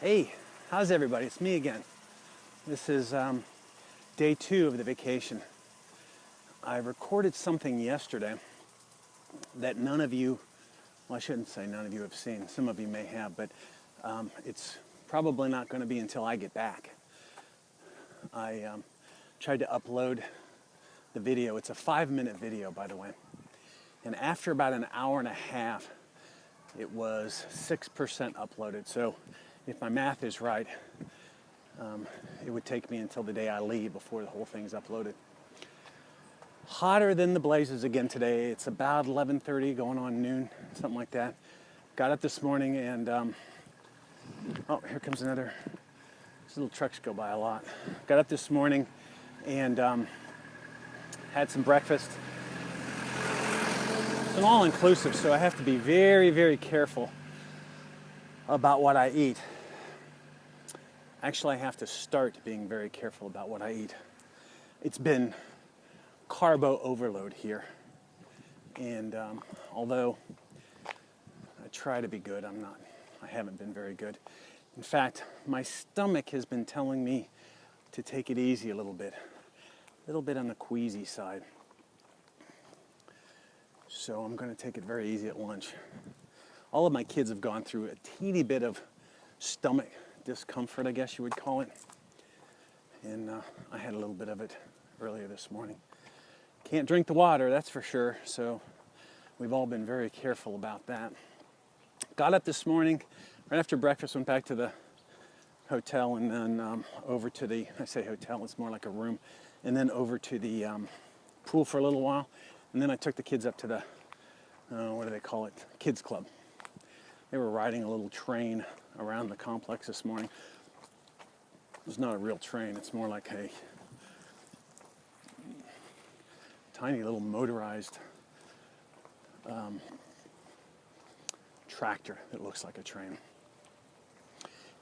Hey, how's everybody? It's me again. This is day 2 of the vacation. I recorded something yesterday that none of you, well, I shouldn't say none of you have seen. Some of you may have, but it's probably not going to be until I get back. I tried to upload the video. It's a 5-minute video, by the way. And after about an hour and a half, it was 6% uploaded. So if my math is right, it would take me until the day I leave before the whole thing's uploaded. Hotter than the blazes again today. It's about 11:30, going on noon, something like that. Got up this morning and, oh, here comes another. These little trucks go by a lot. Got up this morning and had some breakfast. It's an all-inclusive, so I have to be very, very careful about what I eat. Actually, I have to start being very careful about what I eat. It's been carbo overload here. And although I try to be good, I haven't been very good. In fact, my stomach has been telling me to take it easy a little bit on the queasy side. So I'm going to take it very easy at lunch. All of my kids have gone through a teeny bit of stomach discomfort, I guess you would call it. And I had a little bit of it earlier this morning. Can't drink the water, that's for sure. So we've all been very careful about that. Got up this morning, right after breakfast, went back to the hotel and then over to the, I say hotel, it's more like a room, and then over to the pool for a little while. And then I took the kids up to the, what do they call it, kids club. They were riding a little train around the complex this morning. It's not a real train, it's more like a tiny little motorized tractor that looks like a train.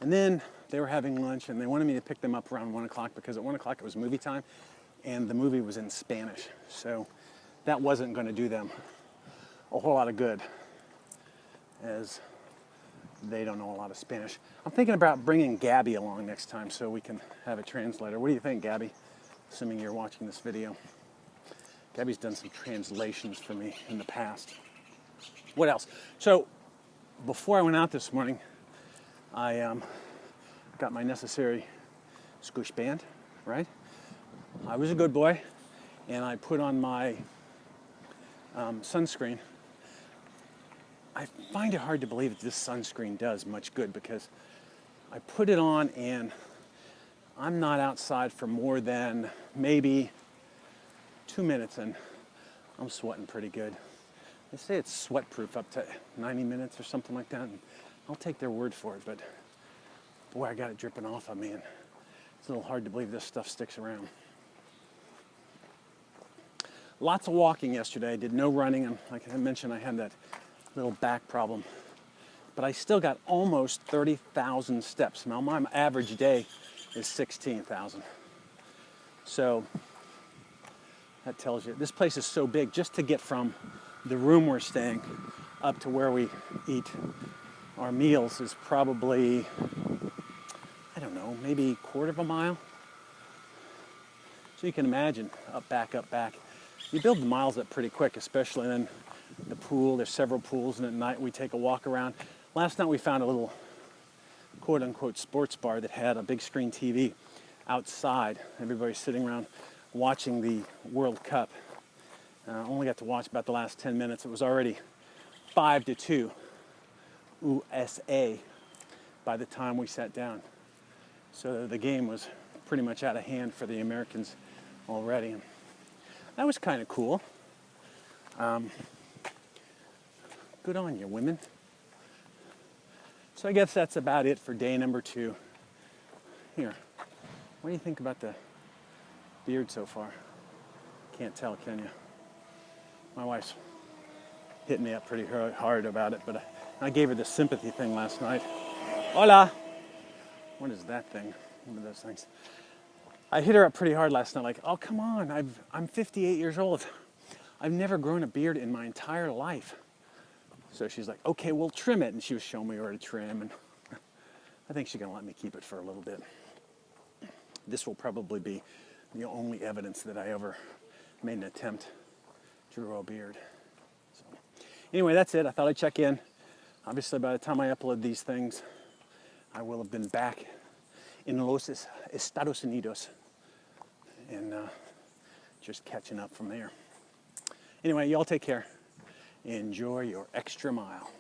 And then they were having lunch and they wanted me to pick them up around 1 o'clock because at 1 o'clock it was movie time and the movie was in Spanish. So that wasn't going to do them a whole lot of good as they don't know a lot of Spanish. I'm thinking about bringing Gabby along next time so we can have a translator. What do you think, Gabby? Assuming you're watching this video. Gabby's done some translations for me in the past. What else? So before I went out this morning, I got my necessary squish band, right? I was a good boy, and I put on my sunscreen. I find it hard to believe that this sunscreen does much good because I put it on and I'm not outside for more than maybe 2 minutes and I'm sweating pretty good. They say it's sweat proof up to 90 minutes or something like that. And I'll take their word for it, but boy, I got it dripping off of me and it's a little hard to believe this stuff sticks around. Lots of walking yesterday. I did no running, and like I mentioned, I had that little back problem. But I still got almost 30,000 steps. Now my average day is 16,000. So that tells you, this place is so big, just to get from the room we're staying up to where we eat our meals is probably, I don't know, maybe a quarter of a mile. So you can imagine, up, back, up, back. You build the miles up pretty quick, especially in the pool. There's several pools, and at night we take a walk around. Last night we found a little quote-unquote sports bar that had a big screen TV outside. Everybody's sitting around watching the World Cup. Only got to watch about the last 10 minutes. It was already 5-2 USA by the time we sat down. So the game was pretty much out of hand for the Americans already. That was kind of cool. Good on you, women. So I guess that's about it for day number 2. Here, what do you think about the beard so far? Can't tell, can you? My wife's hitting me up pretty hard about it, but I gave her the sympathy thing last night. Hola! What is that thing? One of those things. I hit her up pretty hard last night, like, oh, come on, I'm 58 years old. I've never grown a beard in my entire life. So she's like, okay, we'll trim it. And she was showing me where to trim. And I think she's going to let me keep it for a little bit. This will probably be the only evidence that I ever made an attempt to grow a beard. So, anyway, that's it. I thought I'd check in. Obviously, by the time I upload these things, I will have been back in Los Estados Unidos and just catching up from there. Anyway, y'all take care. Enjoy your extra mile.